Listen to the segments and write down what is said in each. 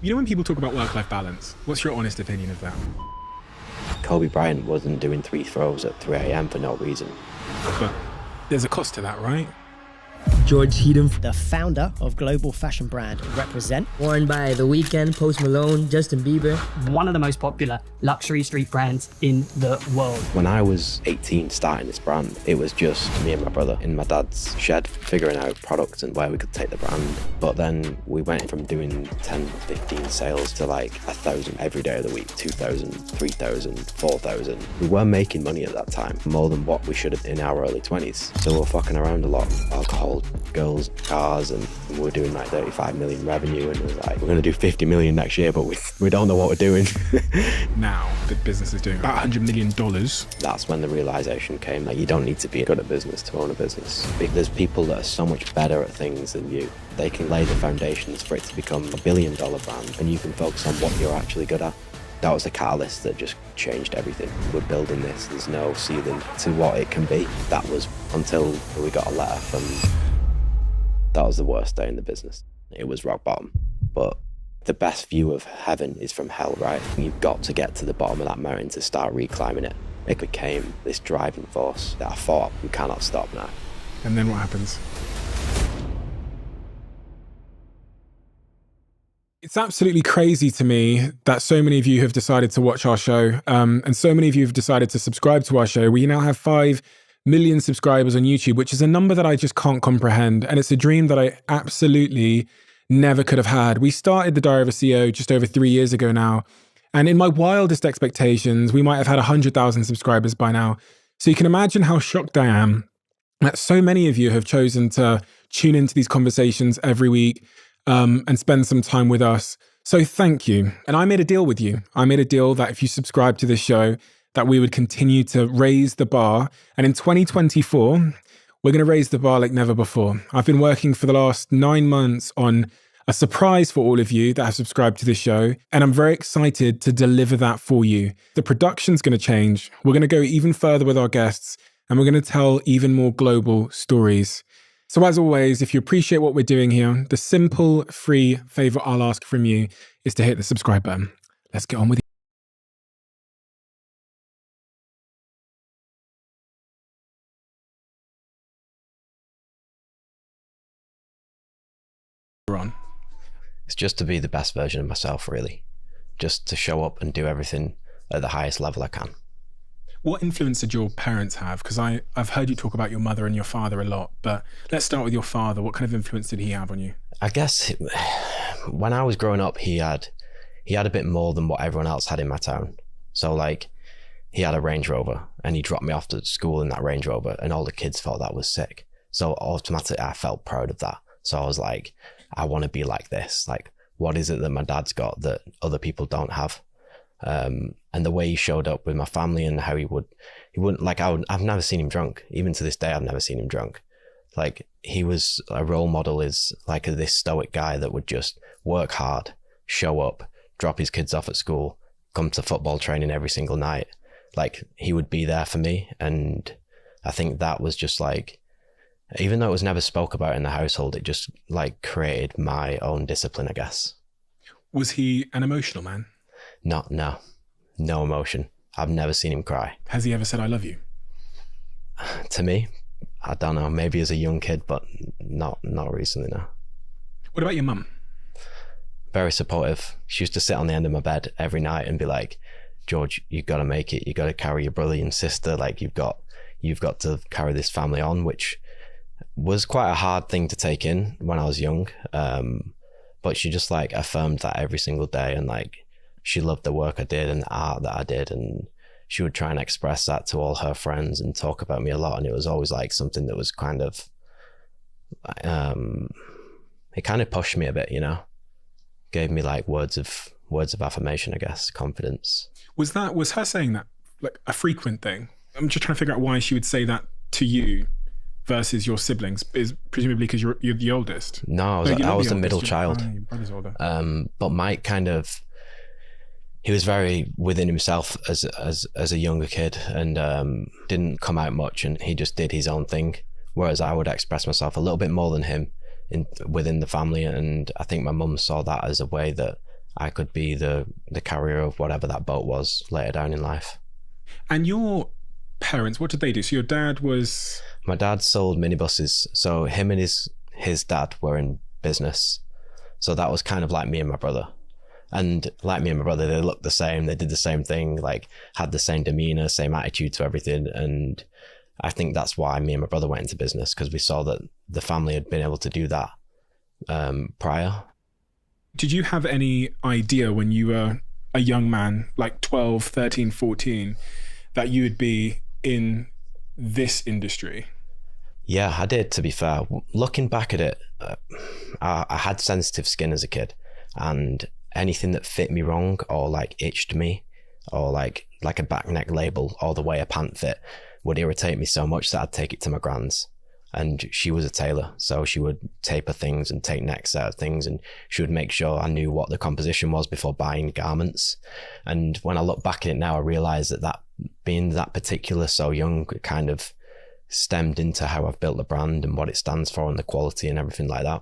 You know, when people talk about work-life balance, what's your honest opinion of that? Kobe Bryant wasn't doing 3 throws at 3 a.m. for no reason. But there's a cost to that, right? George Heaton, the founder of global fashion brand Represent. Worn by The Weeknd, Post Malone, Justin Bieber. One of the most popular luxury street brands in the world. When I was 18 starting this brand, it was just me and my brother in my dad's shed figuring out products and where we could take the brand. But then we went from doing 10, 15 sales to like 1,000 every day of the week, 2,000, 3,000, 4,000. We were making money at that time, more than what we should have in our early 20s. So we were fucking around a lot. Alcohol, girls, cars, and we were doing like 35 million revenue, and we were like, we're going to do 50 million next year, but we don't know what we're doing. Now the business is doing about $100 million. That's when the realization came that you don't need to be good at business to own a business. There's people that are so much better at things than you. They can lay the foundations for it to become $1 billion brand, and you can focus on what you're actually good at. That was the catalyst that just changed everything. We're building this, there's no ceiling to what it can be. That was until we got a letter from, that was the worst day in the business. It was rock bottom. But the best view of heaven is from hell, right? You've got to get to the bottom of that mountain to start reclimbing it. It became this driving force that I thought, we cannot stop now. And then what happens? It's absolutely crazy to me that so many of you have decided to watch our show, and so many of you have decided to subscribe to our show. We now have 5 million subscribers on YouTube, which is a number that I just can't comprehend. And it's a dream that I absolutely never could have had. We started the Diary of a CEO just over 3 years ago now. And in my wildest expectations, we might have had 100,000 subscribers by now. So you can imagine how shocked I am that so many of you have chosen to tune into these conversations every week. And spend some time with us. So thank you. And I made a deal with you. I made a deal that if you subscribe to this show, that we would continue to raise the bar. And in 2024, we're going to raise the bar like never before. I've been working for the last 9 months on a surprise for all of you that have subscribed to this show. And I'm very excited to deliver that for you. The production's going to change. We're going to go even further with our guests, and we're going to tell even more global stories. So as always, if you appreciate what we're doing here, the simple, free favor I'll ask from you is to hit the subscribe button. Let's get on with it. We're on. It's just to be the best version of myself, really. Just to show up and do everything at the highest level I can. What influence did your parents have? Because I've heard you talk about your mother and your father a lot, but let's start with your father. What kind of influence did he have on you? I guess when I was growing up, he had a bit more than what everyone else had in my town. So like, he had a Range Rover and he dropped me off to school in that Range Rover, and all the kids thought that was sick. So automatically I felt proud of that. So I was like, I want to be like this. Like, what is it that my dad's got that other people don't have? And the way he showed up with my family and how he wouldn't like, I've never seen him drunk. Even to this day, I've never seen him drunk. Like, he was a role model, is like this stoic guy that would just work hard, show up, drop his kids off at school, come to football training every single night. Like, he would be there for me. And I think that was just like, even though it was never spoke about in the household, it just like created my own discipline, I guess. Was he an emotional man? No emotion. I've never seen him cry. Has he ever said, I love you? To me, I don't know, maybe as a young kid, but not recently, no. What about your mum? Very supportive. She used to sit on the end of my bed every night and be like, George, you've got to make it. You've got to carry your brother and sister. Like, you've got to carry this family on, which was quite a hard thing to take in when I was young. But she just like affirmed that every single day, and like, she loved the work I did and the art that I did, and she would try and express that to all her friends and talk about me a lot. And it was always like something that was kind of, it kind of pushed me a bit, you know, gave me like words of affirmation, I guess, confidence. Was her saying that like a frequent thing? I'm just trying to figure out why she would say that to you versus your siblings. Is presumably because you're the oldest? No, I was the middle child. Your brother's older. But Mike kind of, he was very within himself as a younger kid, and didn't come out much, and he just did his own thing. Whereas I would express myself a little bit more than him within the family, and I think my mum saw that as a way that I could be the carrier of whatever that boat was later down in life. And your parents, what did they do? So your dad was... My dad sold minibuses. So him and his dad were in business. So that was kind of like me and my brother. And like me and my brother, they looked the same. They did the same thing, like had the same demeanor, same attitude to everything. And I think that's why me and my brother went into business, because we saw that the family had been able to do that prior. Did you have any idea when you were a young man, like 12, 13, 14, that you would be in this industry? Yeah, I did, to be fair. Looking back at it, I had sensitive skin as a kid, and anything that fit me wrong or like itched me or like a back neck label or the way a pant fit would irritate me so much that I'd take it to my gran's. And she was a tailor, so she would taper things and take necks out of things, and she would make sure I knew what the composition was before buying garments. And when I look back at it now, I realise that being that particular so young, it kind of stemmed into how I've built the brand and what it stands for and the quality and everything like that.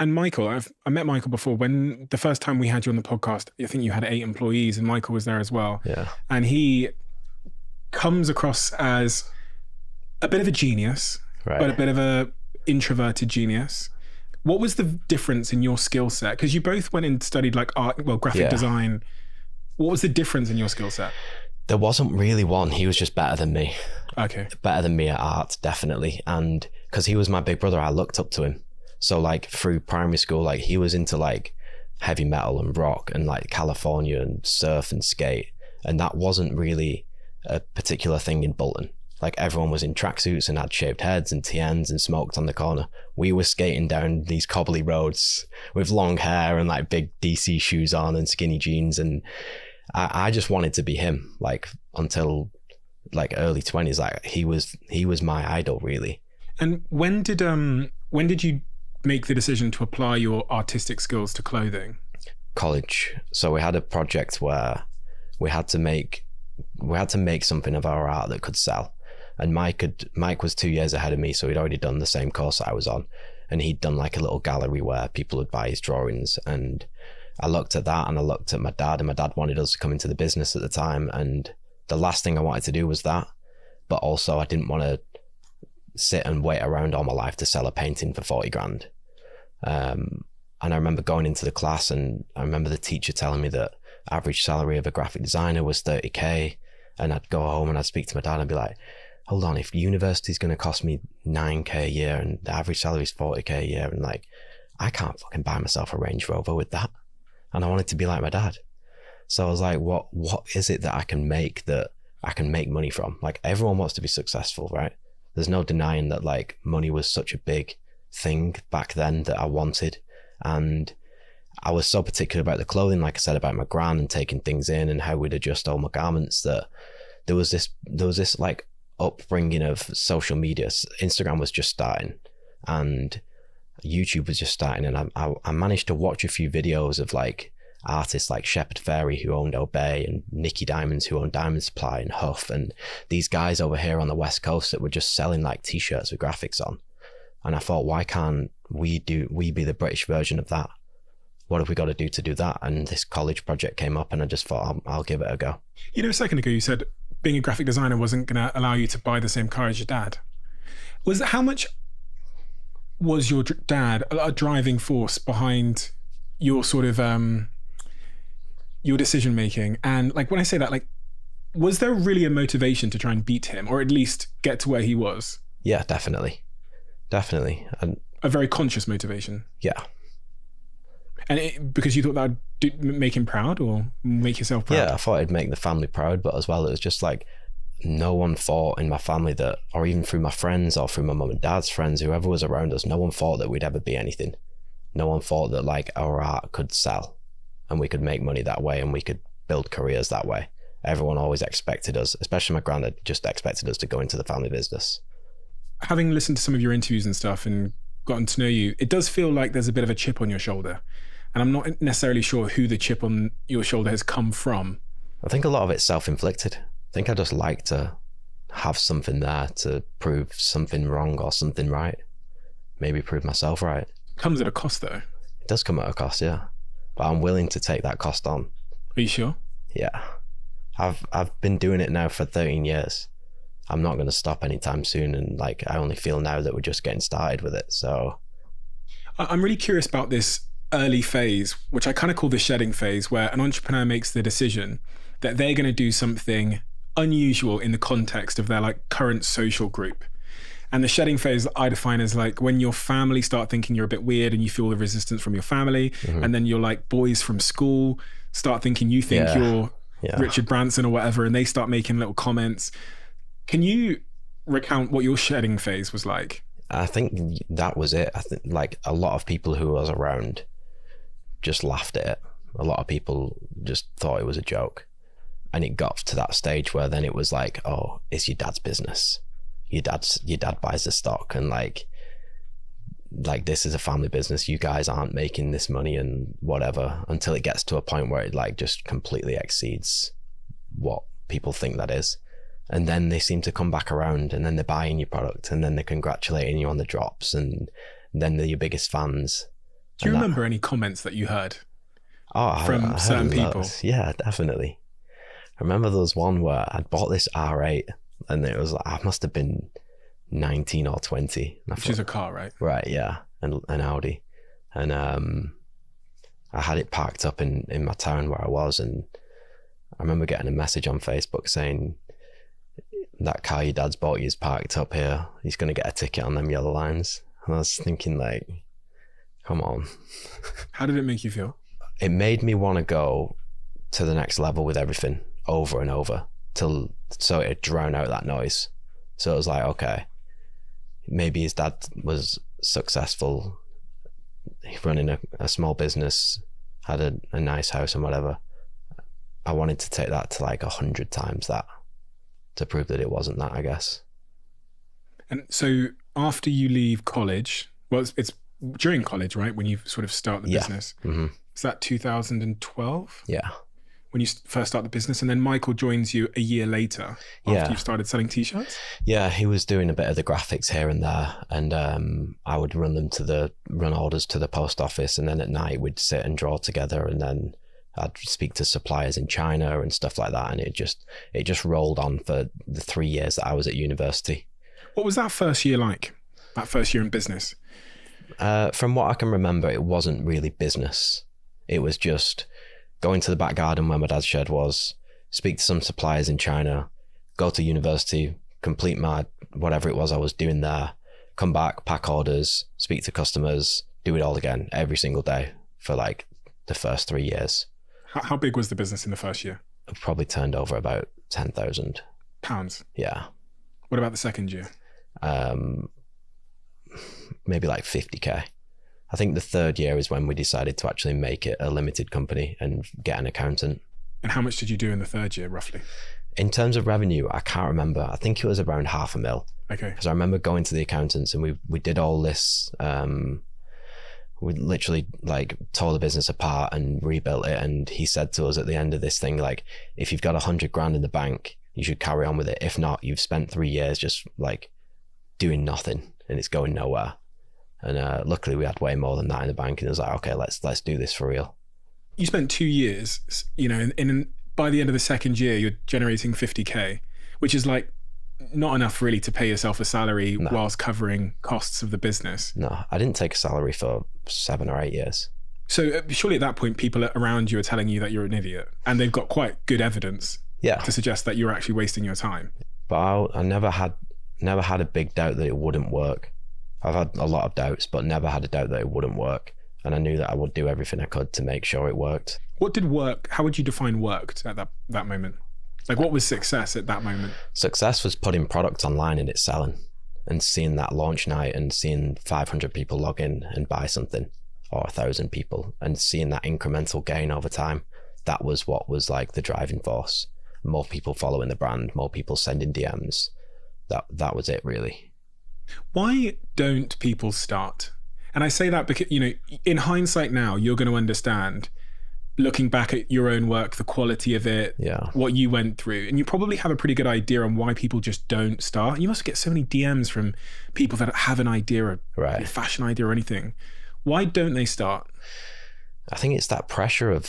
And Michael, I met Michael before. When the first time we had you on the podcast, I think you had 8 employees and Michael was there as well. Yeah. And he comes across as a bit of a genius, right, but a bit of a introverted genius. What was the difference in your skill set? Because you both went and studied like art, well, graphic design. What was the difference in your skill set? There wasn't really one. He was just better than me. Okay. Better than me at art, definitely. And because he was my big brother, I looked up to him. So like through primary school, like he was into like heavy metal and rock and like California and surf and skate. And that wasn't really a particular thing in Bolton. Like everyone was in tracksuits and had shaved heads and TNs and smoked on the corner. We were skating down these cobbly roads with long hair and like big DC shoes on and skinny jeans. And I just wanted to be him, like until like early 20s. Like he was my idol, really. And when did you make the decision to apply your artistic skills to clothing? College. So we had a project where we had to make something of our art that could sell. And Mike was 2 years ahead of me, so he'd already done the same course I was on, and he'd done like a little gallery where people would buy his drawings. And I looked at that, and I looked at my dad, and my dad wanted us to come into the business at the time, and the last thing I wanted to do was that. But also I didn't want to sit and wait around all my life to sell a painting for 40 grand. And I remember going into the class, and I remember the teacher telling me that average salary of a graphic designer was 30k, and I'd go home and I'd speak to my dad and be like, hold on, if university's going to cost me 9k a year and the average salary is 40k a year, and like I can't fucking buy myself a Range Rover with that. And I wanted to be like my dad. So I was like, what is it that I can make money from? Like everyone wants to be successful, right? There's no denying that like money was such a big thing back then that I wanted. And I was so particular about the clothing, like I said, about my gran and taking things in and how we'd adjust all my garments, that there was this like upbringing of social media. Instagram was just starting and YouTube was just starting, and I managed to watch a few videos of like artists like Shepard Fairey, who owned Obey, and Nicky Diamonds, who owned Diamond Supply, and Huff, and these guys over here on the West Coast that were just selling like t-shirts with graphics on. And I thought, why can't we be the British version of that? What have we got to do that? And this college project came up, and I just thought, I'll give it a go. You know, a second ago you said being a graphic designer wasn't going to allow you to buy the same car as your dad. How much was your dad a driving force behind your sort of your decision making? And like when I say that, like, was there really a motivation to try and beat him, or at least get to where he was? Yeah, definitely. And a very conscious motivation. Yeah. And because you thought that would make him proud or make yourself proud? Yeah, I thought it'd make the family proud, but as well, it was just like no one thought in my family that, or even through my friends or through my mum and dad's friends, whoever was around us, no one thought that we'd ever be anything. No one thought that like our art could sell and we could make money that way and we could build careers that way. Everyone always expected us, especially my granddad, just expected us to go into the family business. Having listened to some of your interviews and stuff and gotten to know you, it does feel like there's a bit of a chip on your shoulder. And I'm not necessarily sure who the chip on your shoulder has come from. I think a lot of it's self-inflicted. I think I just like to have something there to prove something wrong or something right. Maybe prove myself right. Comes at a cost though. It does come at a cost, yeah. but I'm willing to take that cost on. Are you sure? Yeah. I've been doing it now for 13 years. I'm not going to stop anytime soon. And like, I only feel now that we're just getting started with it. So I'm really curious about this early phase, which I kind of call the shedding phase, where an entrepreneur makes the decision that they're going to do something unusual in the context of their like current social group. And the shedding phase I define as like when your family start thinking you're a bit weird and you feel the resistance from your family. And then your like boys from school start thinking you think you're Richard Branson or whatever, and they start making little comments. Can you recount what your shedding phase was like? I think that was it. I think like a lot of people who I was around just laughed at it. A lot of people just thought it was a joke. And it got to that stage where then it was like, oh, it's your dad's business. Your dad buys the stock, and like this is a family business. You guys aren't making this money and whatever, until it gets to a point where it like just completely exceeds what people think that is. And then they seem to come back around, and then they're buying your product, and then they're congratulating you on the drops, and then they're your biggest fans. Do you remember any comments that you heard from certain people? Yeah, definitely. I remember there was one where I'd bought this R8, and it was like, I must have been 19 or 20. Which is a car, right? Right, yeah, and an Audi. And I had it parked up in my town where I was, and I remember getting a message on Facebook saying, that car your dad's bought you is parked up here. He's going to get a ticket on them yellow lines. And I was thinking like, come on. How did it make you feel? It made me want to go to the next level with everything over and over so it'd drown out that noise. So it was like, okay, maybe his dad was successful running a small business, had a nice house and whatever. I wanted to take that to like 100 times that, to prove that it wasn't that, I guess. And so after you leave college, well, it's during college, right? When you sort of start the business. Mm-hmm. Is that 2012? Yeah. When you first start the business, and then Michael joins you a year later after you've started selling t-shirts? Yeah, he was doing a bit of the graphics here and there, and I would run orders to the post office, and then at night we'd sit and draw together, and then I'd speak to suppliers in China and stuff like that, and it just rolled on for the 3 years that I was at university. What was that first year like? That first year in business? From what I can remember, it wasn't really business. It was just going to the back garden where my dad's shed was, speak to some suppliers in China, go to university, complete my whatever it was I was doing there, come back, pack orders, speak to customers, do it all again every single day for like the first 3 years. How big was the business in the first year? It probably turned over about 10,000 pounds. Yeah. What about the second year? Maybe like 50k. I think the third year is when we decided to actually make it a limited company and get an accountant. And how much did you do in the third year, roughly? In terms of revenue, I can't remember. I think it was around $500,000. Okay. Because I remember going to the accountants and we did all this. We literally like tore the business apart and rebuilt it. And he said to us at the end of this thing, like, if you've got 100 grand in the bank, you should carry on with it. If not, you've spent 3 years just like doing nothing and it's going nowhere. And luckily we had way more than that in the bank, and it was like, okay, let's do this for real. You spent 2 years, you know, by the end of the second year, you're generating 50k, which is like not enough really to pay yourself a salary whilst covering costs of the business. No, I didn't take a salary for 7 or 8 years. So surely at that point, people around you are telling you that you're an idiot, and they've got quite good evidence to suggest that you're actually wasting your time. But I never had a big doubt that it wouldn't work. I've had a lot of doubts, but never had a doubt that it wouldn't work. And I knew that I would do everything I could to make sure it worked. What did work? How would you define worked at that moment? Like, what was success at that moment? Success was putting product online and it selling, and seeing that launch night and seeing 500 people log in and buy something, or 1,000 people, and seeing that incremental gain over time. That was what was like the driving force. More people following the brand, more people sending DMs. That was it, really. Why don't people start? And I say that because, you know, in hindsight now, you're going to understand, looking back at your own work, the quality of it, what you went through, and you probably have a pretty good idea on why people just don't start. You must get so many DMs from people that have an idea, a fashion idea or anything. Why don't they start? I think it's that pressure of